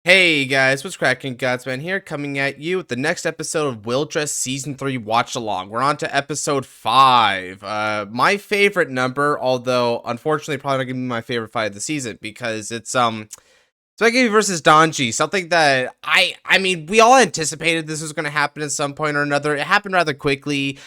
Hey guys, what's cracking? Godsman here, coming at you with the next episode of Will Dress Season 3 Watch Along. We're on to episode 5. My favorite number, although unfortunately probably not gonna be my favorite fight of the season because it's Megumi versus Danji, something that I mean we all anticipated this was gonna happen at some point or another. It happened rather quickly.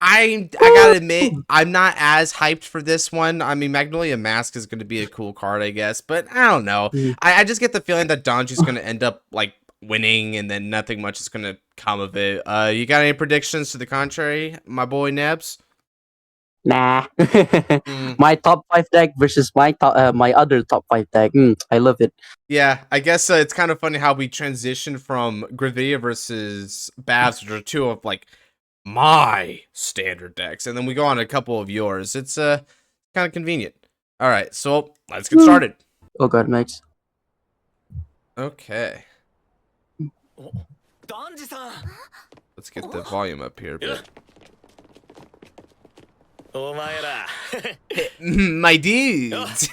I gotta admit, I'm not as hyped for this one. I mean, Magnolia Mask is going to be a cool card, I guess, but I don't know. I just get the feeling that Donji's going to end up, like, winning, and then nothing much is going to come of it. You got any predictions to the contrary, my boy Nebs? Nah. My top 5 deck versus my other top 5 deck. I love it. Yeah, I guess it's kind of funny how we transitioned from Gravidia versus Babs, which are two of, like, my standard decks, and then we go on a couple of yours. It's kind of convenient. All right, so let's get started. Oh god, Max. Okay, let's get the volume up here a bit. My dudes.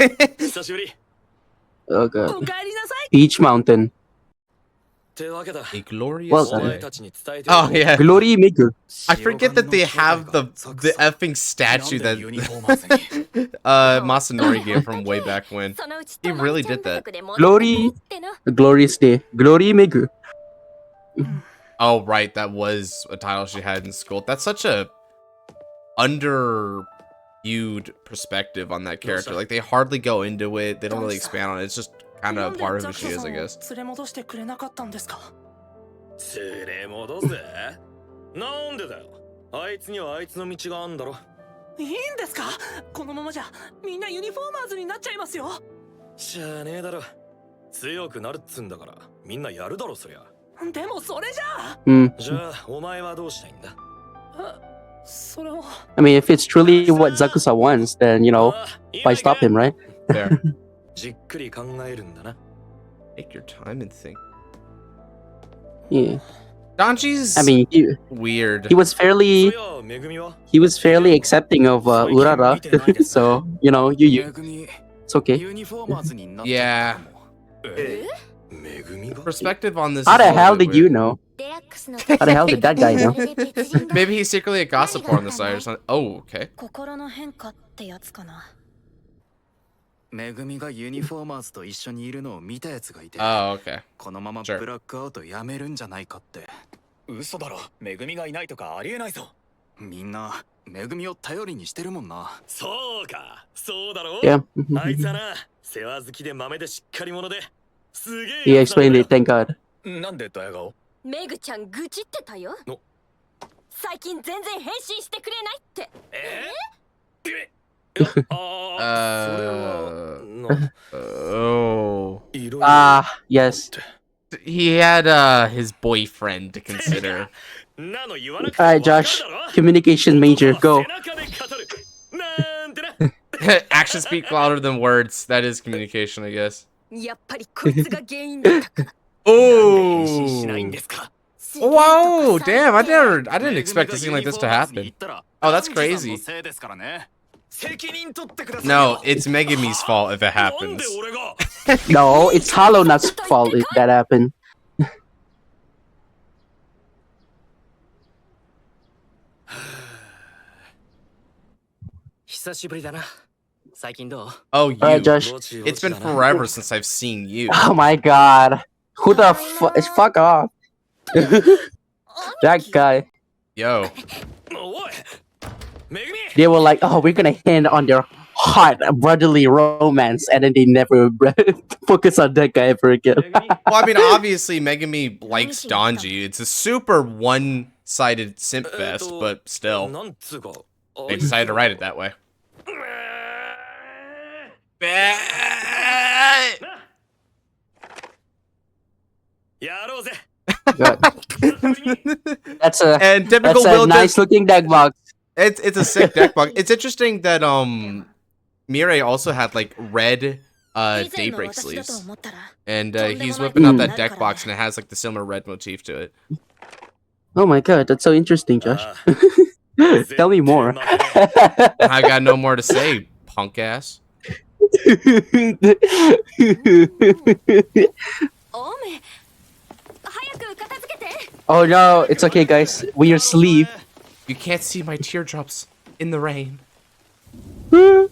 Oh god. Beach Mountain. A glorious Well, day. Oh yeah, Glory Megu. I forget that they have the effing statue that Masanori gave from way back when. He really did that. Glorious Day. Glory Megu. Oh right, that was a title she had in school. That's such a underviewed perspective on that character. Like they hardly go into it. They don't really expand on it. It's just kind of part of who she is, I guess. I mean, if it's truly what Zakusa wants, then, you know, why stop him, right? There. Take your time and think. Yeah. Danji's, I mean, weird. he was fairly accepting of Urara, so, you know, it's okay. Yeah. Perspective on this. How the hell did you know? How the hell did that guy know? Maybe he's secretly a gossip on the side or something. Oh, okay. Oh, okay. Yeah. He explained it, thank god. Oh. Yes. He had his boyfriend to consider. Alright, Josh. Communication major, go. Actions speak louder than words. That is communication, I guess. Oh. Whoa, damn, I didn't expect a scene like this to happen. Oh, that's crazy. No, it's Megumi's fault if it happens. No, it's Hollow Knight's fault if that happened. Oh, you. Alright, Josh. It's been forever since I've seen you. Oh my god. Who the fuck off? That guy. Yo. They were like, oh, we're gonna end on their hot brotherly romance, and then they never focus on that guy ever again. Well, I mean, obviously, Megumi likes Danji. It's a super one-sided simp fest, but still. They decided to write it that way. That's a and typical that's a Will nice looking deck box. It's a sick deck box. It's interesting that Mirai also had like red daybreak sleeves, and he's whipping out that deck box and it has like the similar red motif to it. Oh my god, that's so interesting, Josh. Tell me more. I got no more to say, punk ass. Oh no, it's okay, guys. We are asleep. You can't see my teardrops in the rain. You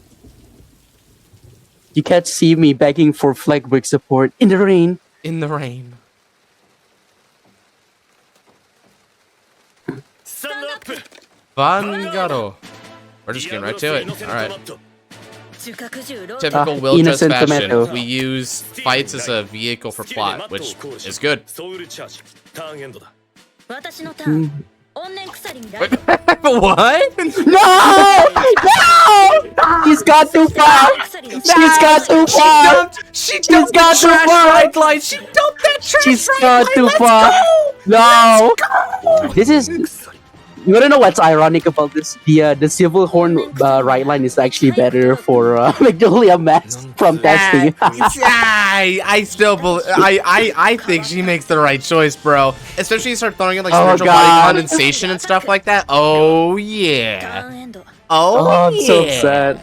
can't see me begging for flag break support in the rain. In the rain. Vanguard. We're just getting right to it. Alright. Typical Will Dress innocent fashion. tomato. We use fights as a vehicle for plot, which is good. What? No! No! He's got too far! She's got too far! She She's dumped got the too trash far! ride line. She dumped that trash She's ride got line. too Let's far! go. No! Go. This is... You wanna know what's ironic about this? The Civil Horn right line is actually better for Megumi'S from testing. I still believe. I think she makes the right choice, bro. Especially you start throwing in like Oh, spiritual God. body condensation and stuff like that. Oh yeah. Oh, I'm yeah. so sad.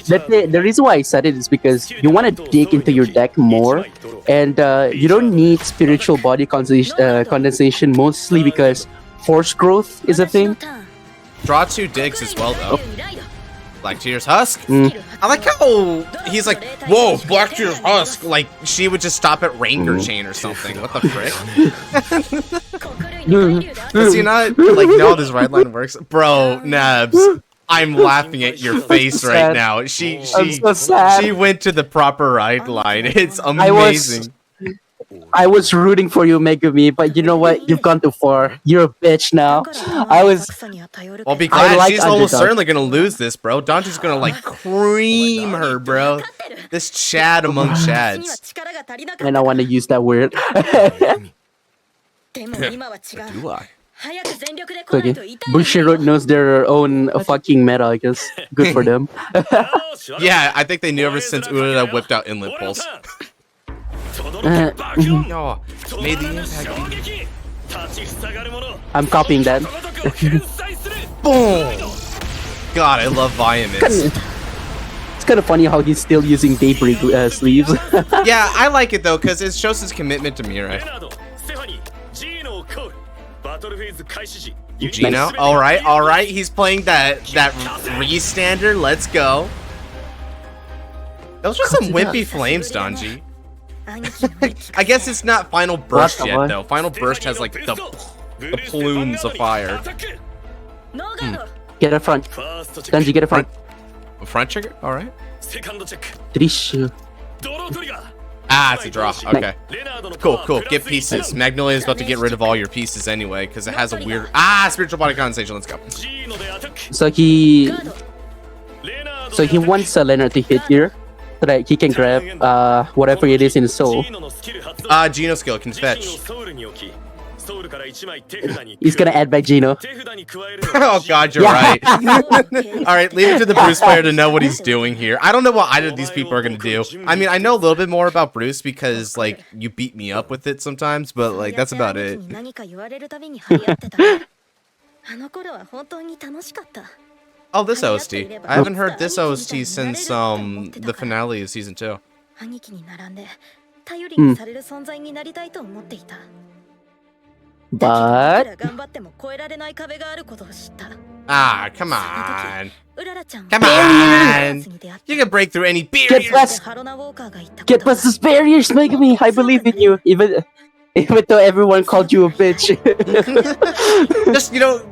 The reason why I said it is because you want to dig into your deck more, and you don't need spiritual body condensation mostly because force growth is a thing. Draw 2 digs as well though. Black Tear's Husk. Mm. I like how he's like, whoa, Black Tear's Husk. Like she would just stop at Ranger Chain or something. What the frick? Does he not like know how this ride line works? Bro, Nabs, I'm laughing at your face right sad. now. I'm so sad. She went to the proper ride line. It's amazing. I was rooting for you, Megumi, but you know what? You've gone too far. You're a bitch now. Well, be glad like she's almost underdog. certainly gonna lose this, bro. Danji's gonna like cream her, bro. This Chad among Chads. And I want to use that word. Do I? Okay. Bushiroad knows their own fucking meta, I guess. Good for them. Yeah, I think they knew ever since Urara whipped out Inlet Pulse. Oh, made the impact. I'm copying that. Boom! God, I love Viamits. It's kind of funny how he's still using Daybreak sleeves. Yeah, I like it though, because it shows his commitment to Mirai. Gino, alright, he's playing that re-stander, let's go. Those are some wimpy flames, Danji. I guess it's not Final Burst yet, though. Final Burst has like the plumes of fire. Get a front. Danji, get a front. Front trigger? Alright. Trish. Ah, it's a draw. Okay. Cool. Get pieces. Magnolia is about to get rid of all your pieces anyway, because it has a weird... Ah, spiritual body condensation. Let's go. So he wants Leonard to hit here, so that he can grab whatever it is in his soul. Geno skill can fetch. He's gonna add back Gino. Oh god, you're right. Alright, leave it to the Bruce player to know what he's doing here. I don't know what either of these people are gonna do. I mean, I know a little bit more about Bruce because, like, you beat me up with it sometimes, but, like, that's about it. Oh, this OST. I haven't heard this OST since, the finale of Season 2. But Ah, come on. Come on. You can break through any barriers. get past these barriers, Megumi. I believe in you, even though everyone called you a bitch. Just, you know...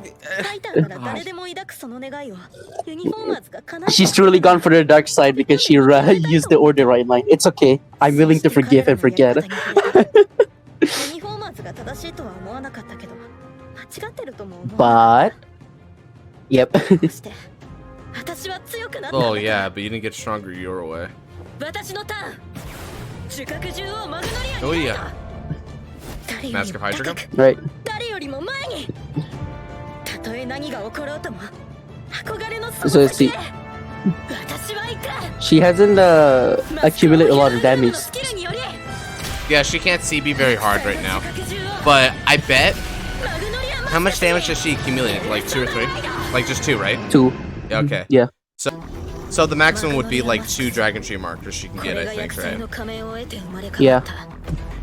She's truly gone for the dark side because she used the order right line. It's okay. I'm willing to forgive and forget. But... Yep. Oh, yeah, but you didn't get stronger your way. Oh, yeah. Mask of Hydra. Right. So see, she hasn't accumulated a lot of damage. Yeah, she can't CB very hard right now. But I bet... How much damage has she accumulated? Like 2 or 3? Like just 2, right? 2. Yeah, okay. Yeah. So So the maximum would be like 2 Dragon Tree markers she can get, I think, right? Yeah.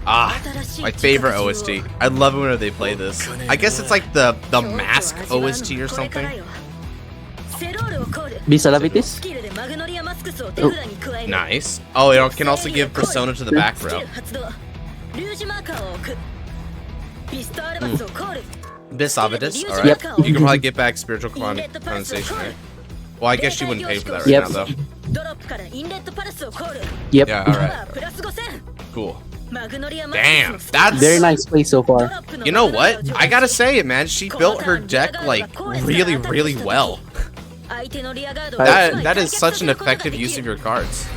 Ah, my favorite OST. I love it whenever they play this. I guess it's like the mask OST or something. Bisalavitis? Oh, nice. Oh, it can also give Persona to the back row. Bisavitus, alright. Yep. You can probably get back spiritual condensation, right? Well, I guess she wouldn't pay for that right Yep. now, though. Yep. Yeah, alright. Cool. Damn, that's... Very nice play so far. You know what? I gotta say it, man. She built her deck, like, really, really well. That is such an effective use of your cards.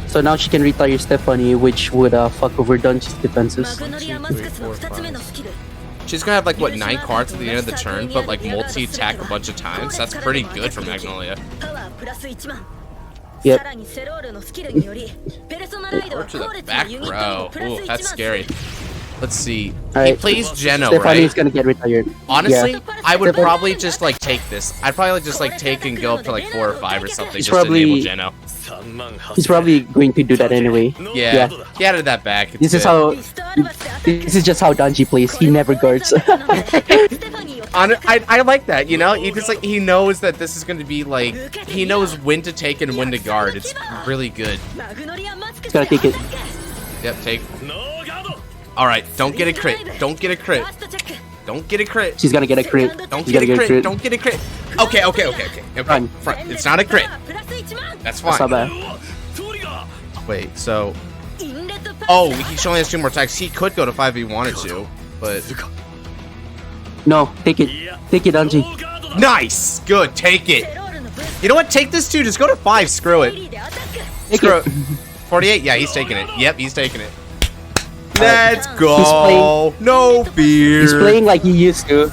So now she can retire Stephanie, which would fuck over Danji's defenses. 1, 2, 3, 4, 5. She's gonna have like what 9 cards at the end of the turn, but like multi-attack a bunch of times. That's pretty good for Magnolia. Yep. Or to the back row. Ooh, that's scary. Let's see. He plays Geno, Stephanie's right? gonna get retired. Honestly, Yeah. I would probably just like take this. I'd probably just like take and go up to like 4 or 5 or something just to enable Geno. He's probably going to do that anyway. Yeah, he added that back. This is how. This is just how Danji plays. He never guards. I like that, you know? He just like he knows that this is going to be like he knows when to take and when to guard. It's really good. He's gonna take it. Yep, take. All right, don't get a crit. Don't get a crit. Don't get a crit. She's gonna get a crit. Don't She's get gonna a crit. crit. Don't get a crit. Okay. Front. Front. It's not a crit. That's fine. That's not bad. Wait, so. Oh, he only has 2 more attacks. He could go to 5 if he wanted to, but. No, take it. Take it, Danji. Nice! Good, take it. You know what? Take this too. Just go to 5. Screw it. Take Screw it. it. 48? Yeah, he's taking it. Yep, he's taking it. Let's go. No fear. He's playing like he used to.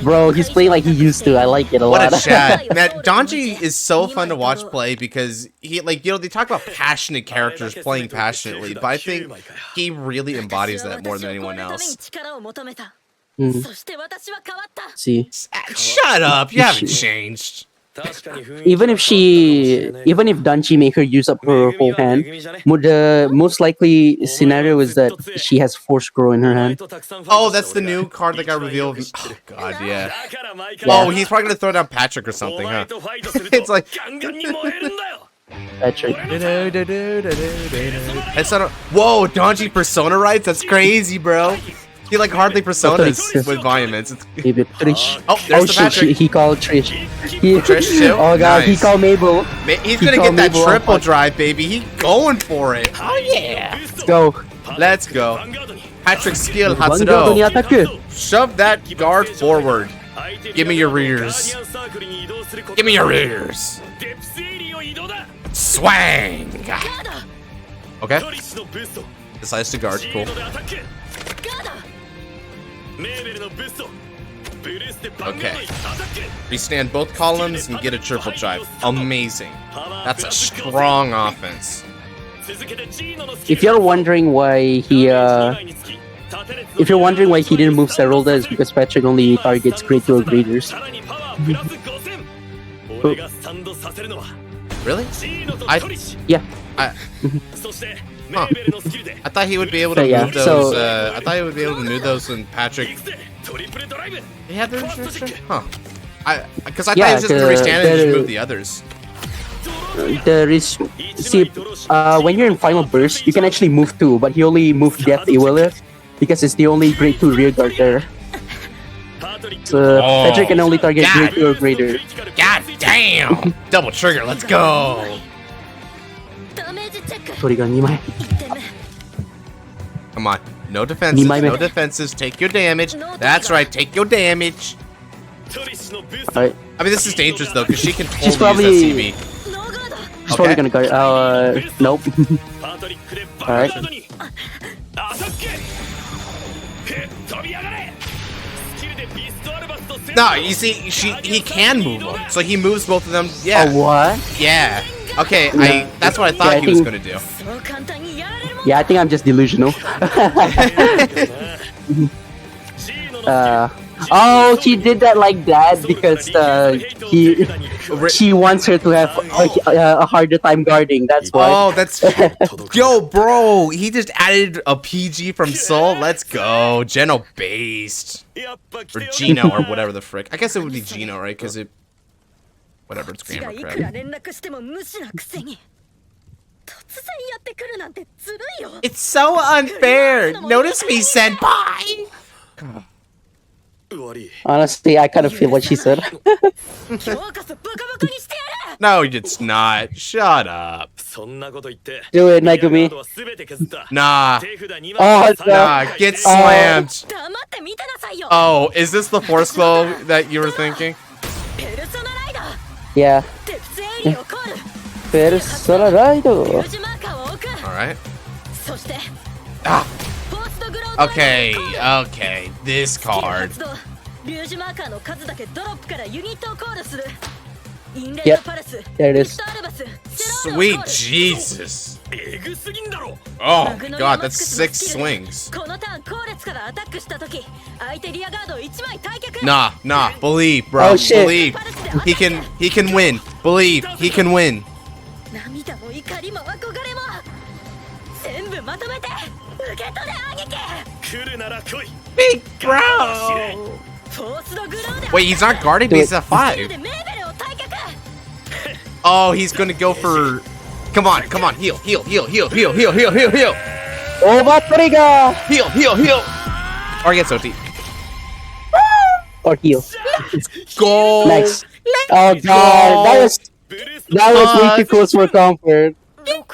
Bro, he's playing like he used to. I like it a lot. What a chat. Man, Danji is so fun to watch play because he, like, you know, they talk about passionate characters playing passionately, but I think he really embodies that more than anyone else. See, Shut up. You haven't changed. even if Danji make her use up her whole hand, the most likely scenario is that she has Force Grow in her hand. Oh, that's the new card that got revealed. Oh, God, yeah. Oh, he's probably going to throw down Patrick or something, huh? It's like... Patrick. It's not a... Whoa, Danji Persona rights? That's crazy, bro. He like hardly personas with vehemence. Maybe Trish. Oh, there's the shit, Patrick. he called Trish. Trish too? Oh god, he Nice. called Mabel. He's He gonna called get that Mabel triple on- drive, baby. He's going for it. Oh yeah. Let's go. Let's go. Patrick skill Vanguard Hatsudo. ni attack. Shove that guard forward. Give me your rears. Give me your rears. Swang. Okay. Decides to guard. Cool. Okay. Restand both columns and get a triple drive. Amazing. That's a strong offense. If you're wondering why he didn't move Serolda, is because Patrick only targets grade 2 or graders. Really? Yeah. Huh. I thought he would be able to Yeah, move those. so- I thought he would be able to move those when Patrick. He had the restriction? Huh. Because I thought he was just going to restand and just move the others. There is when you're in final burst, you can actually move 2, but he only moved Death Iwilith because it's the only grade 2 rear guard there. So Patrick can only target grade 2 or greater. God damn! Double trigger, let's go! Come on. No defenses, no defenses. Take your damage. That's right, take your damage. Alright. I mean, this is dangerous though, because she can totally She's probably- use that CB. She's probably gonna guard. Nope. Alright. No, you see, he can move them, so he moves both of them. Yeah. Oh, what? Yeah. Okay, Yeah. that's what I thought Yeah, I he was think- gonna do. Yeah, I think I'm just delusional. Oh, he did that like that because she wants her to have a harder time guarding. That's why. Oh, that's yo, bro. He just added a PG from Soul. Let's go, Geno based or Gino or whatever the frick. I guess it would be Gino, right? Because it, whatever, it's grammar correct. It's so unfair. Notice me, senpai. Honestly, I kind of feel what she said. No, it's not. Shut up. Do it, Megumi. Nah. Oh, Nah, get slammed. Oh, is this the force flow that you were thinking? Yeah. Persona Raido. Alright. Ah. Okay, okay. This card. Yep, there it is. Sweet Jesus. Oh my god, that's 6 swings. Nah, believe, bro. Oh, shit. Believe. He can win. Believe, he can win. Big bro. Wait, he's not guarding, but he's at 5. Oh, he's gonna go for. Come on, heal. Over Trigger! Heal. Or he gets OT. Or heal. Go. Nice. Oh god, that was way too close for comfort.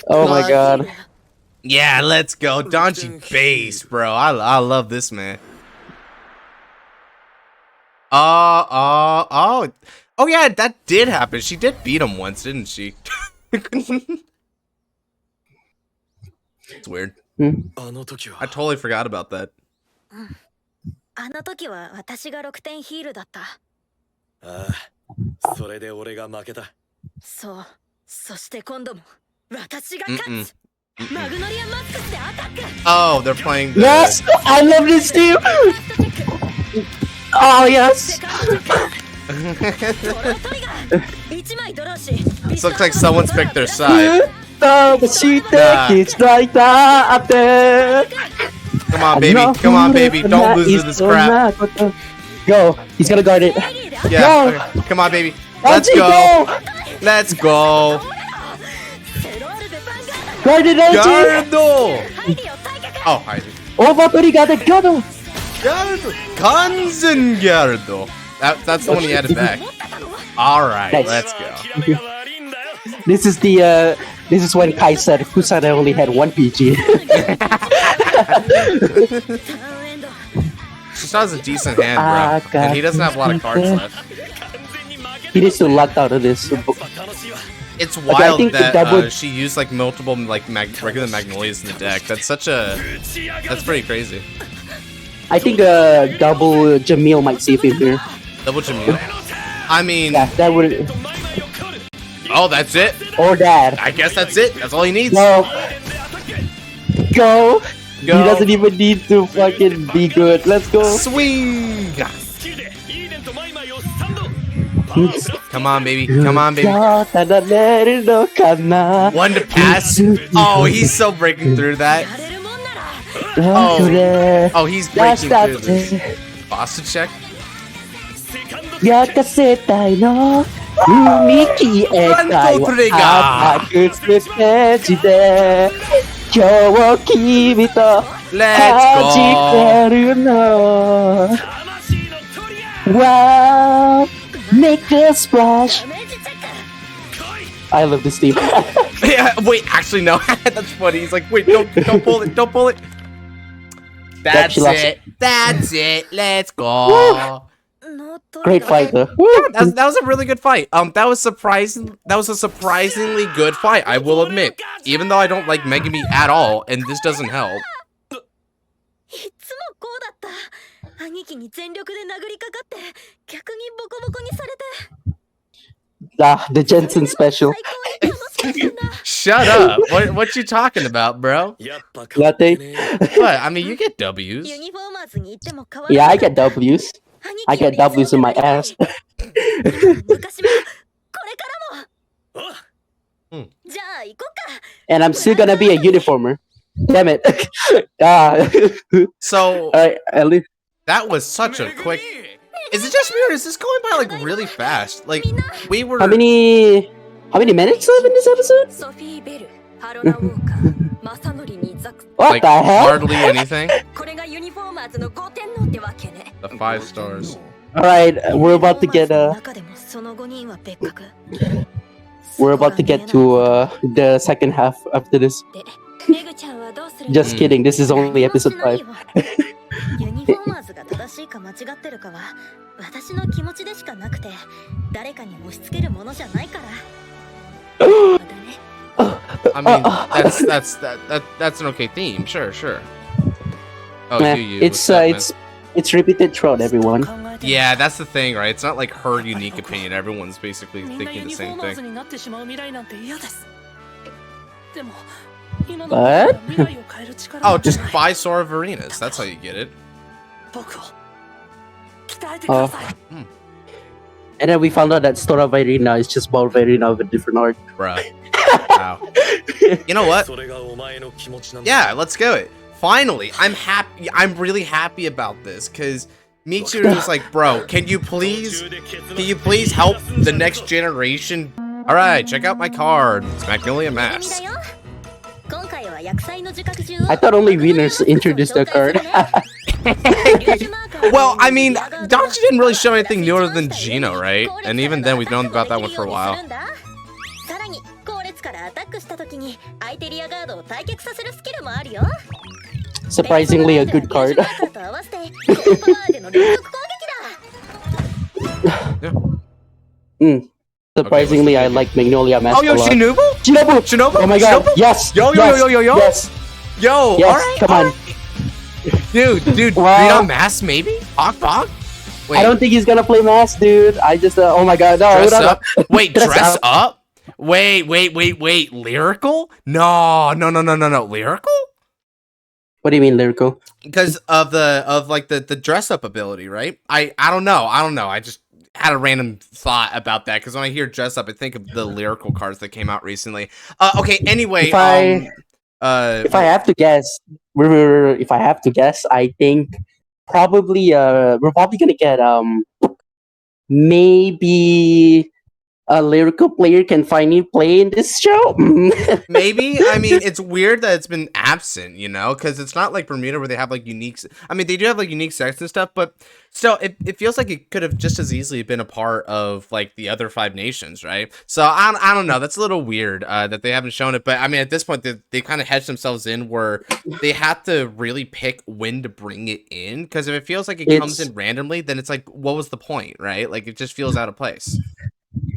Oh my god. Yeah, let's go. Danji base, bro. I love this man. Oh yeah, that did happen. She did beat him once, didn't she? It's weird. I totally forgot about that. Oh, they're playing the... Yes! I love this team! Oh, yes! This looks like someone's picked their side. Nah. Come on, baby. Don't lose to this crap. Go. He's gonna guard it. Yeah. Okay. Come on, baby. Let's go. Let's go. Guard it, Gardo. Oh, hi. Over Gardo. Kanzengardo. That's the one he added back. Alright, Nice. let's go. This is when Kai said Kusada only had 1 PG. She still has a decent hand, bro. And he doesn't have a lot of cards left. He needs to lock out of this. It's wild think that she used like multiple like regular Magnolias in the deck. That's pretty crazy. I think double Jamil might save him here. Double Jamil. I mean, Yeah, that would. oh, that's it. Or that. I guess that's it. That's all he needs. No. Go. He doesn't even need to fucking be good. Let's go. Swing. Come on, baby. Come on, baby. One to pass. Oh, he's so breaking through that. Oh, he's breaking through this. Boston check. Let's go. Wow, make a splash. I love this team. Yeah, wait, actually no. That's funny. He's like, wait, don't pull it, don't pull it. That's it. That's it. Let's go. Great fight though. That was a really good fight. That was a surprisingly good fight, I will admit. Even though I don't like Megumi at all, and this doesn't help. The Jensen special. Shut up. What you talking about, bro? Latte. What? I mean, you get W's. Yeah, I get W's. I get W's in my ass. And I'm still gonna be a uniformer. Damn it. So at least that was such a quick. Is it just me or is this going by like really fast? Like we were. how many minutes left in this episode? What Like the hell? hardly anything. The 5 stars. Alright, we're about to get to the second half after this. Just kidding, this is only episode 5. ユニフォーマーズが正しいか間違ってるかは私の気持ちでしかなくて誰かに押し付けるものじゃないから。 I mean, that's an okay theme. Sure. Oh, Yeah, you. it's repeated throughout everyone. Yeah, that's the thing, right? It's not like her unique opinion. Everyone's basically thinking the same thing. What? Oh, just buy Sora of Arenas. That's how you get it. And then we found out that Sora Virina is just Balverina with a different art. Bruh. Wow. You know what? Yeah, let's go it. Finally, I'm happy. I'm really happy about this because Michiru is like, bro, can you please help the next generation? All right, check out my card. It's Magnolia Mask. I thought only winners introduced the card. Well, I mean, Danji didn't really show anything newer than Gino, right? And even then, we've known about that one for a while. Surprisingly, a good card. Surprisingly, I like Magnolia Mask. Oh, yo, a lot. Shinobu! Oh my god! Shinobu? Yes! Yo! Yes! Yo! Yes, Alright, come on. Dude, Wow. read on Mask, maybe? Bok? Wait, I don't think he's gonna play Mask, dude. I just, oh my god, no. dress no, no. up? Wait, Dress dress up. up? Wait, lyrical? No, lyrical? What do you mean, lyrical? Because of the dress up ability, right? I don't know. I just had a random thought about that because when I hear dress up, I think of the lyrical cards that came out recently. Okay, anyway, If I have to guess, I think probably we're probably gonna get maybe a lyrical player can finally play in this show. maybe. I mean, it's weird that it's been absent, you know, because it's not like Bermuda where they have like unique. I mean, they do have like unique sects and stuff, but still, it feels like it could have just as easily been a part of like the other 5 nations, right? So I don't know. That's a little weird that they haven't shown it, but I mean, at this point, they kind of hedged themselves in where they have to really pick when to bring it in, because if it feels like it comes in randomly, then it's like, what was the point, right? Like it just feels out of place.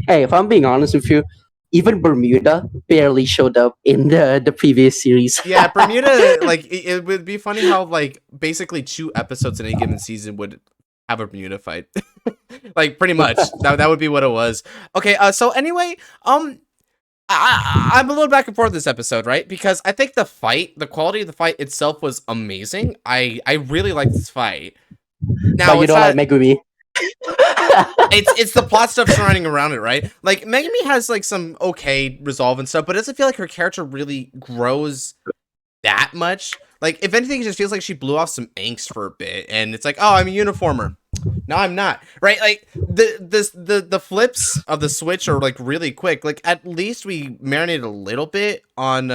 Hey, if I'm being honest with you, even Bermuda barely showed up in the previous series. Yeah, Bermuda, like, it would be funny how, like, basically 2 episodes in any given season would have a Bermuda fight. Like, pretty much. That would be what it was. Okay, so anyway, I'm a little back and forth this episode, right? Because I think the quality of the fight itself was amazing. I really liked this fight. Now, But you don't like Megumi. it's the plot stuff surrounding around it, right? Like Megumi has like some okay resolve and stuff, but it doesn't feel like her character really grows that much. Like if anything, it just feels like she blew off some angst for a bit, and it's like, oh, I'm a uniformer. No, I'm not. Right? Like the flips of the switch are like really quick. Like at least we marinated a little bit on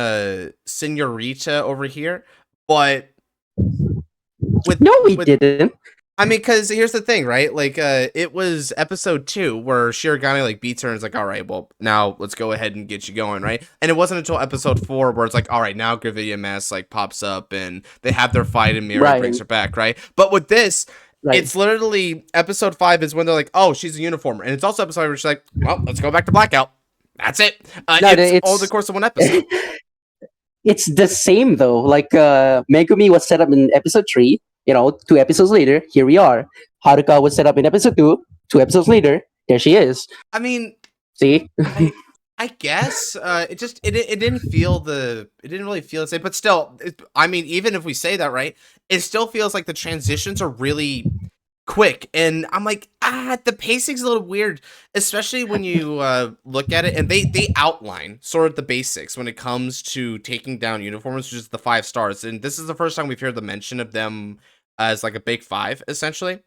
Senorita over here, but we didn't. I mean, because here's the thing, right? Like, it was episode 2 where Shirogane, like, beats her and is like, all right, well, now let's go ahead and get you going, right? And it wasn't until episode 4 where it's like, all right, now Megumi'S, like, pops up and they have their fight and Mira brings her back, right? But with this, it's literally episode 5 is when they're like, oh, she's a uniformer. And it's also episode where she's like, well, let's go back to blackout. That's it. It's all the course of one episode. It's the same, though. Like, Megumi was set up in episode 3. You know, 2 episodes later, here we are. Haruka was set up in episode 2. 2 episodes later, there she is. I mean, see, I guess it didn't really feel the same. But still, I mean, even if we say that, right, it still feels like the transitions are really quick, and I'm like, the pacing's a little weird, especially when you look at it, and they outline sort of the basics when it comes to taking down uniforms, which is the 5 stars, and this is the first time we've heard the mention of them as like a big 5, essentially.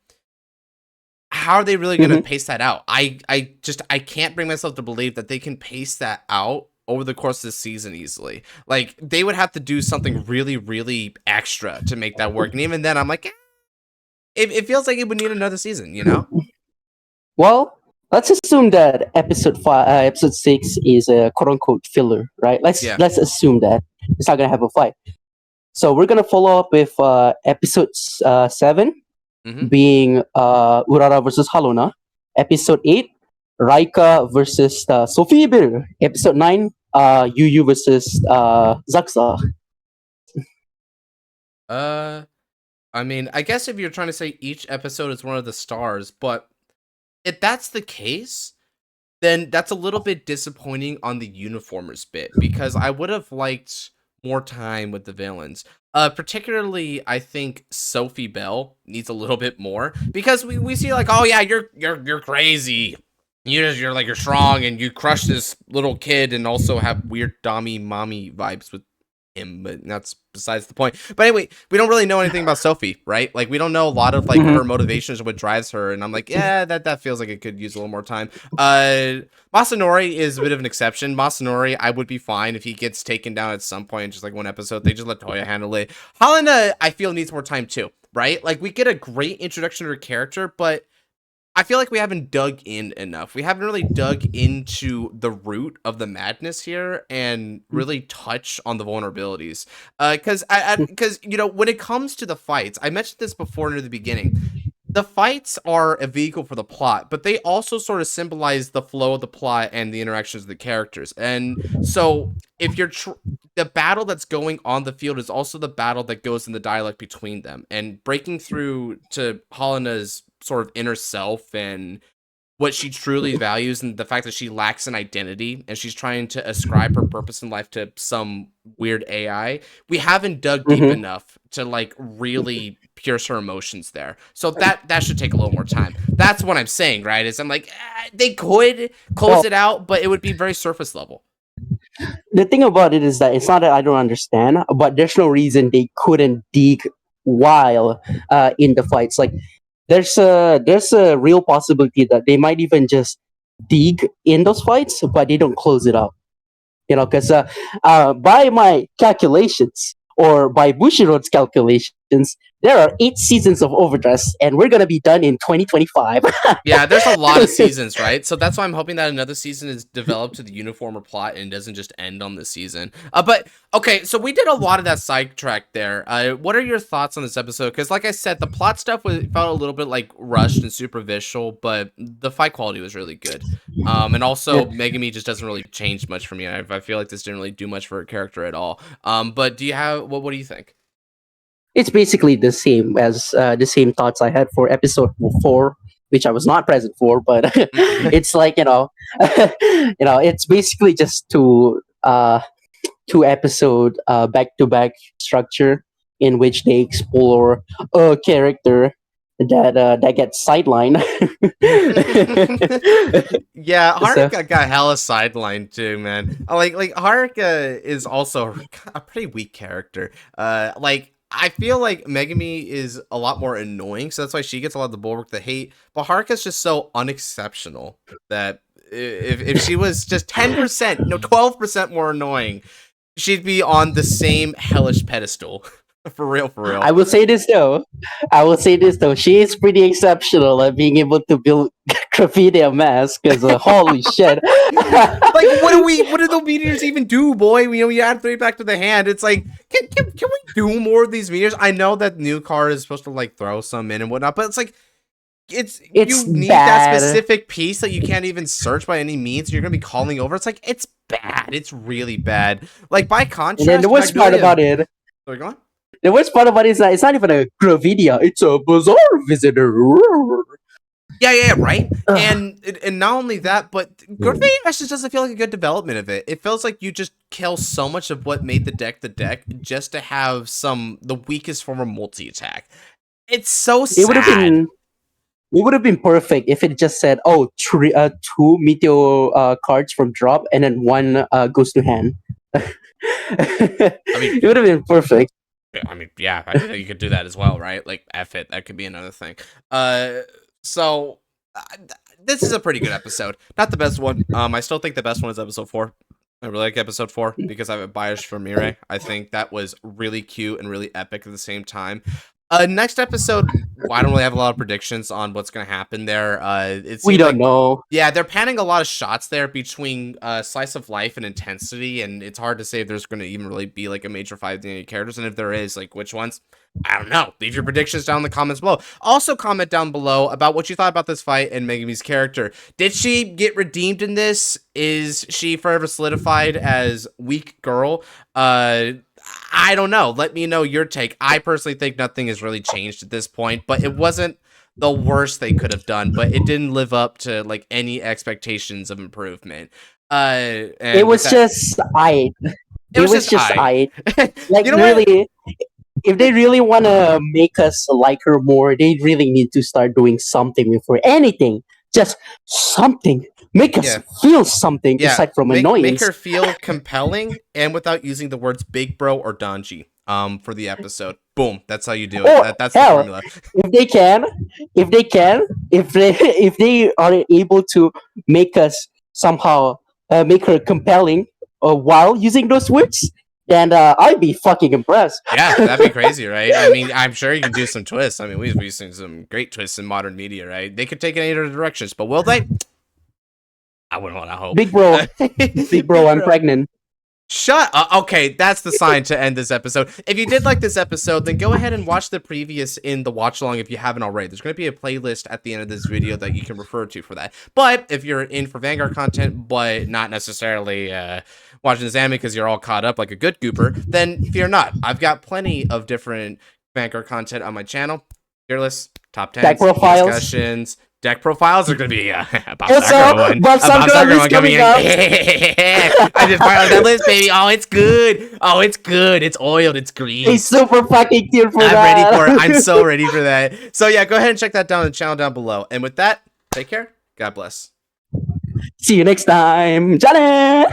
How are they really going to pace that out? I can't bring myself to believe that they can pace that out over the course of this season easily. Like, they would have to do something really, really extra to make that work. And even then, I'm like, it feels like it would need another season, you know? Well, let's assume that episode 6 is a quote unquote filler, right? Let's assume that it's not gonna have a fight. So we're gonna follow up with episode 7 being Urara versus Halona. Episode 8, Raika versus Sophie Bill. Episode 9, Yu versus Zaksa. I mean, I guess if you're trying to say each episode is one of the stars, but if that's the case, then that's a little bit disappointing on the uniformers bit, because I would have liked more time with the villains. Particularly, I think Sophie Bell needs a little bit more, because we see like, oh yeah, you're crazy. You're strong and you crush this little kid and also have weird Dami mommy vibes with him, but that's besides the point. But anyway, we don't really know anything about Sophie, right? Like, we don't know a lot of like her motivations, what drives her, and I'm like, yeah, that feels like it could use a little more time. Masanori is a bit of an exception. Masanori, I would be fine if he gets taken down at some point in just like one episode. They just let Toya handle it. Helena, I feel, needs more time too, right? Like, we get a great introduction to her character, but I feel like we haven't dug in enough. We haven't really dug into the root of the madness here and really touch on the vulnerabilities. Because you know, when it comes to the fights, I mentioned this before near the beginning. The fights are a vehicle for the plot, but they also sort of symbolize the flow of the plot and the interactions of the characters. And so, if you're the battle that's going on the field is also the battle that goes in the dialogue between them, and breaking through to Helena's sort of inner self and what she truly values, and the fact that she lacks an identity and she's trying to ascribe her purpose in life to some weird AI. We haven't dug deep enough to like really pierce her emotions there. So that should take a little more time. That's what I'm saying, right? Is I'm like, they could close it out, but it would be very surface level. The thing about it is that it's not that I don't understand, but there's no reason they couldn't dig while in the fights. Like, there's a real possibility that they might even just dig in those fights, but they don't close it out. You know, because by my calculations, or by Bushiroad's calculations, there are 8 seasons of Overdress, and we're gonna be done in 2025. Yeah, there's a lot of seasons, right? So that's why I'm hoping that another season is developed to the uniform or plot and doesn't just end on this season. But okay, so we did a lot of that sidetrack there. What are your thoughts on this episode? Because like I said, the plot stuff felt a little bit like rushed and superficial, but the fight quality was really good. And also Megumi just doesn't really change much for me. I feel like this didn't really do much for her character at all. But do you have what do you think? It's basically the same as the same thoughts I had for episode 4, which I was not present for, but it's like, it's basically just two episode back-to-back structure in which they explore a character that gets sidelined. Yeah, Haruka got hella sidelined too, man. Like Haruka is also a pretty weak character. I feel like Megumi is a lot more annoying, so that's why she gets a lot of the bulwark, the hate. But Haruka's just so unexceptional that if she was just 10%, 12% more annoying, she'd be on the same hellish pedestal. For real. I will say this though. She is pretty exceptional at being able to build graffiti a mask. Because holy shit! Like, what do the meteors even do, boy? You add 3 back to the hand. It's like, can we do more of these meteors? I know that new card is supposed to like throw some in and whatnot, but it's like, it's you need bad. That specific piece that you can't even search by any means. You're gonna be calling over. It's like, it's bad. It's really bad. Like, by contrast, and then the worst part about it. Sorry, go on. The worst part about it is that it's not even a gravidia, it's a bazaar visitor. Yeah, right? And not only that, but graffiti just doesn't feel like a good development of it. It feels like you just kill so much of what made the deck just to have the weakest form of multi-attack. It's so sad. it would have been perfect if it just said, "Oh, two meteor cards from drop, and then one goes to hand." It would have been perfect. I mean, yeah, I think you could do that as well, right? Like, F it, that could be another thing. So this is a pretty good episode. Not the best one. I still think the best one is episode 4. I really like episode 4 because I have a bias for Mirai. I think that was really cute and really epic at the same time. Next episode, I don't really have a lot of predictions on what's going to happen there. We don't know. Yeah, they're panning a lot of shots there between slice of life and intensity, and it's hard to say if there's going to even really be like a major fight with any characters, and if there is, like which ones. I don't know. Leave your predictions down in the comments below. Also, comment down below about what you thought about this fight and Megumi's character. Did she get redeemed in this? Is she forever solidified as weak girl? I don't know. Let me know your take. I personally think nothing has really changed at this point, but it wasn't the worst they could have done, but it didn't live up to like any expectations of improvement. It was just I. It was just I. Like, you know really, if they really want to make us like her more, they really need to start doing something before anything. Just something. Make us feel something aside from annoyance. Make her feel compelling and without using the words big bro or Danji for the episode. Boom. That's how you do it. That's the formula. If they are able to make us somehow make her compelling while using those words, then I'd be fucking impressed. Yeah, that'd be crazy, right? I mean, I'm sure you can do some twists. I mean, we've seen some great twists in modern media, right? They could take it in either directions, but will they? I wouldn't want to hope. Big bro, I'm pregnant. Shut up. Okay, that's the sign to end this episode. If you did like this episode, then go ahead and watch the previous in the watch along if you haven't already. There's going to be a playlist at the end of this video that you can refer to for that. But if you're in for Vanguard content, but not necessarily watching this anime because you're all caught up like a good gooper, then fear not. I've got plenty of different Vanguard content on my channel. Fearless, top 10 discussions. Deck profiles are going to be about Sakura one coming in. I just filed that list, baby. Oh, it's good. Oh, it's good. It's oiled. It's green. He's super fucking cute for that. I'm ready for it. I'm so ready for that. So yeah, go ahead and check that down in the channel down below. And with that, take care. God bless. See you next time. Johnny!